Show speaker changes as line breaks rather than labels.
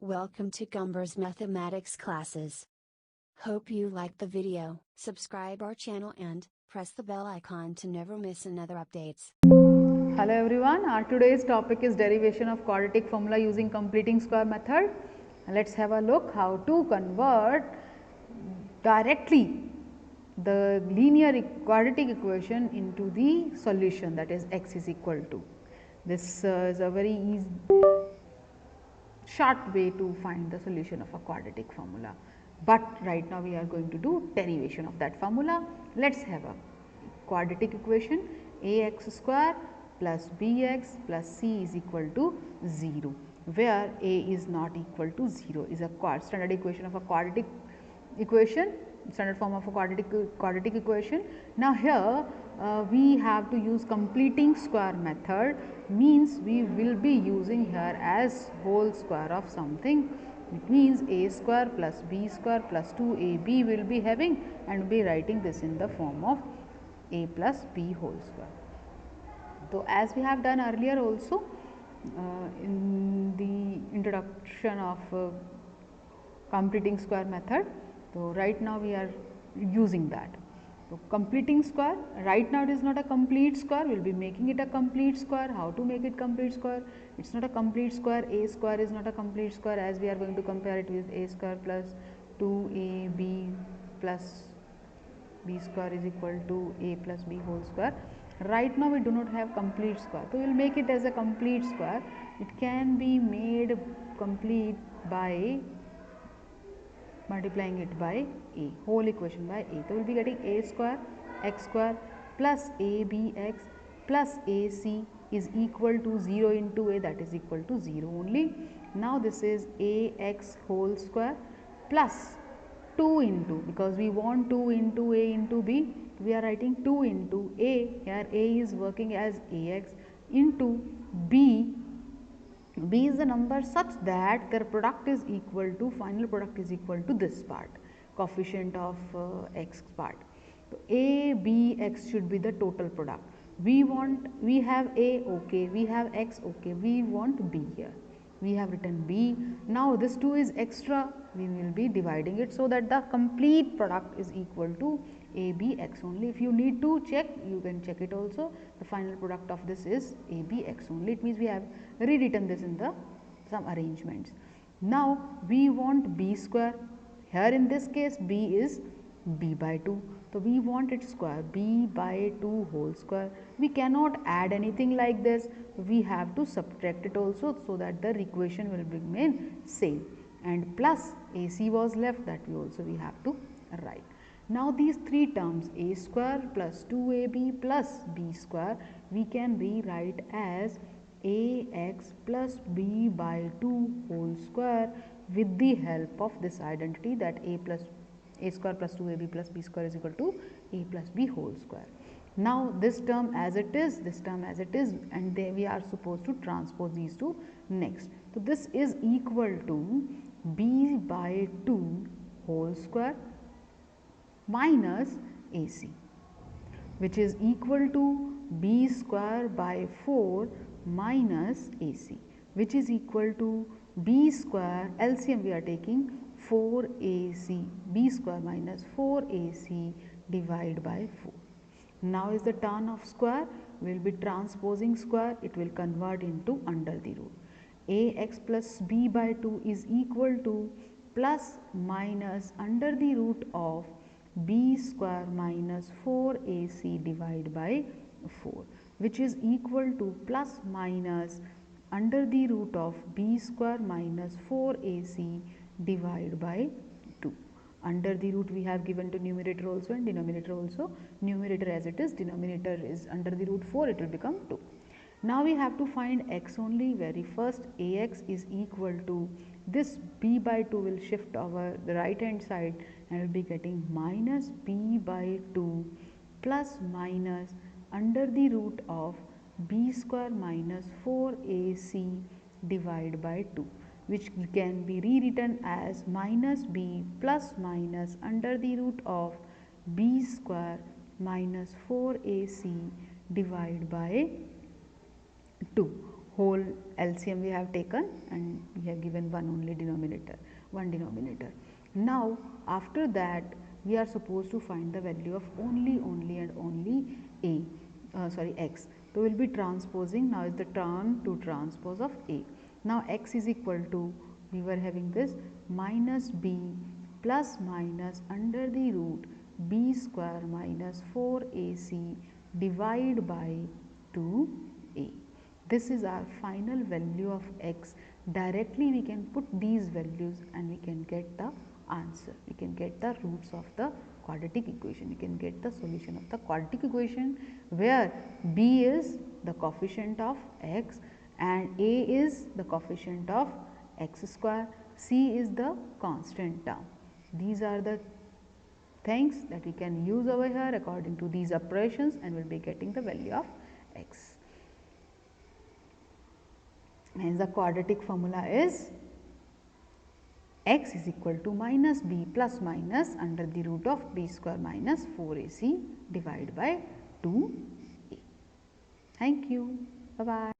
Welcome to Gumber's Mathematics classes. Hope you liked the video. Subscribe our channel and press the bell icon to never miss another updates.
Hello everyone, our today's topic is derivation of quadratic formula using completing square method. Let's have a look how to convert directly the linear quadratic equation into the solution, that is x is equal to. This is a very easy short way to find the solution of a quadratic formula, but right now we are going to do derivation of that formula. Let's have a quadratic equation ax square plus bx plus c is equal to 0, where a is not equal to 0 is a standard equation of a quadratic equation, standard form of a quadratic equation. Now here we have to use completing square method, means we will be using here as whole square of something. It means a square plus b square plus 2ab will be having, and be writing this in the form of a plus b whole square. So as we have done earlier also in the introduction of completing square method, so right now we are using that. So completing square, right now it is not a complete square, we will be making it a complete square. How to make it complete square? It is not a complete square, a square is not a complete square, as we are going to compare it with a square plus 2ab plus b square is equal to a plus b whole square. Right now we do not have complete square, so we will make it as a complete square. It can be made complete by multiplying it by a, whole equation by a. So we will be getting a square x square plus abx plus ac is equal to 0 into a, that is equal to 0 only. Now this is ax whole square plus 2 into, because we want 2 into a into b, we are writing 2 into a, here a is working as ax, into b. B is the number such that their product is equal to, final product is equal to this part, coefficient of x part. So a, b, x should be the total product. We have a, okay, we have x, okay, we want b here. We have written b. Now this 2 is extra, we will be dividing it so that the complete product is equal to a, b, x only. If you need to check, you can check it also. The final product of this is a, b, x only. It means we have rewritten this in the some arrangements. Now we want b square. Here in this case b is b by 2. So we want its square, b by 2 whole square. We cannot add anything like this. We have to subtract it also, so that the equation will remain same. And plus ac was left, that we have to write. Now these three terms, a square plus 2ab plus b square, we can rewrite as ax plus b by 2 whole square, with the help of this identity that a square plus 2ab plus b square is equal to a plus b whole square. Now this term as it is, this term as it is, and we are supposed to transpose these two next. So this is equal to b by 2 whole square minus ac, which is equal to b square by 4 minus ac, which is equal to b square, LCM we are taking 4ac, b square minus 4ac divided by 4. Now is the turn of square, we will be transposing square, it will convert into under the root. Ax plus b by 2 is equal to plus minus under the root of b square minus 4ac divided by 4, which is equal to plus minus under the root of b square minus 4ac divided by 2. Under the root we have given to numerator also and denominator also. Numerator as it is, denominator is under the root 4, it will become 2. Now we have to find x only. Very first, ax is equal to, this b by 2 will shift over the right hand side and will be getting minus b by 2 plus minus under the root of b square minus 4ac divided by 2, which can be rewritten as minus b plus minus under the root of b square minus 4ac divided by 2. whole LCM we have taken, and we have given one denominator. Now after that we are supposed to find the value of only and only x. So we will be transposing. Now is the turn to transpose of a. Now x is equal to, we were having this minus b plus minus under the root b square minus 4ac divide by 2a. This is our final value of x. Directly we can put these values and we can get the answer. We can get the roots of the quadratic equation. We can get the solution of the quadratic equation, where b is the coefficient of x and a is the coefficient of x square, c is the constant term. These are the things that we can use over here according to these operations, and we will be getting the value of x. Hence the quadratic formula is x is equal to minus b plus minus under the root of b square minus 4ac divided by 2a. Thank you. Bye bye.